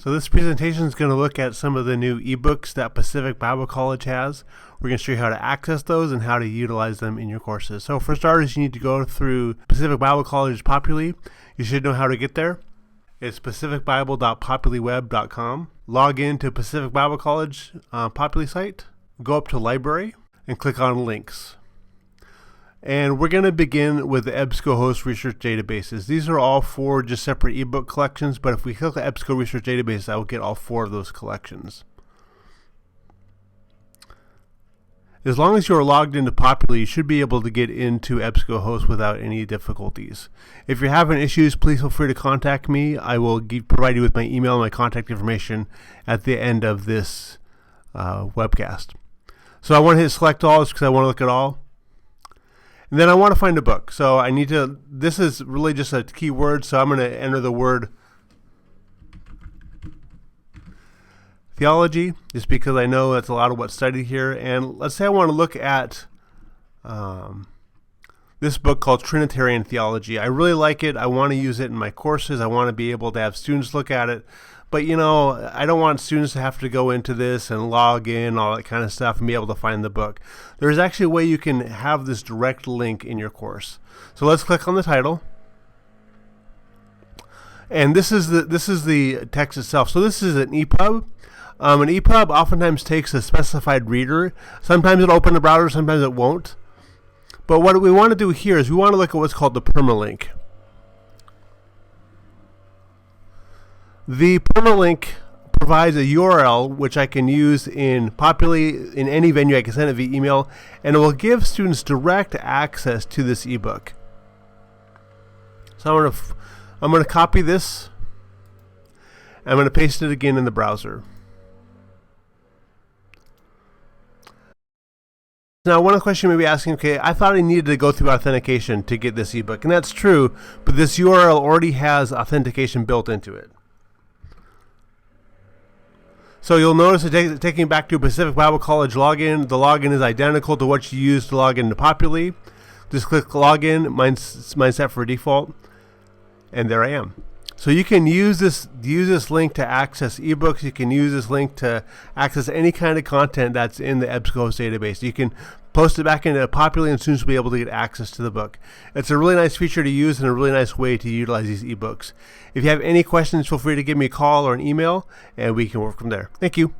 So this presentation is going to look at some of the new ebooks that Pacifc Bible College has. We're going to show you how to access those and how to utilize them in your courses. So for starters, you need to go through Pacifc Bible College Populi. You should know how to get there. It's pacificbible.populiweb.com. Log in to Pacifc Bible College Populi site. Go up to Library and click on Links. And we're going to begin with the EbscoHost Research Databases. These are all four just separate ebook collections, but if we click the EBSCO Research Database, I will get all four of those collections. As long as you're logged into Populi, you should be able to get into EbscoHost without any difficulties. If you're having issues, please feel free to contact me. I will provide you with my email and my contact information at the end of this webcast. So I want to hit select all because I want to look at all. And then I want to find a book. So I need to, this is really just a keyword, so I'm going to enter the word theology, just because I know that's a lot of what's studied here. And let's say I want to look at this book called Trinitarian Theology. I really like it. I want to use it in my courses. I want to be able to have students look at it. But, you know, I don't want students to have to go into this and log in, all that kind of stuff, and be able to find the book. There's actually a way you can have this direct link in your course. So let's click on the title. And this is the text itself. So this is an EPUB. An EPUB oftentimes takes a specified reader. Sometimes it'll open the browser, sometimes it won't. But what we want to do here is we want to look at what's called the permalink. The permalink provides a URL which I can use in Populi, in any venue. I can send it via email, and it will give students direct access to this ebook. So I'm going to copy this. I'm going to paste it again in the browser. Now, one of the questions you may be asking, okay, I thought I needed to go through authentication to get this ebook, and that's true, but this URL already has authentication built into it. So you'll notice it taking you back to Pacifc Bible College login. The login is identical to what you used to log into Populi. Just click login. Mine's set for default, and there I am. So you can use this link to access ebooks. You can use this link to access any kind of content that's in the EbscoHost database. You can post it back into Populi, and students will be able to get access to the book. It's a really nice feature to use and a really nice way to utilize these ebooks. If you have any questions, feel free to give me a call or an email, and we can work from there. Thank you.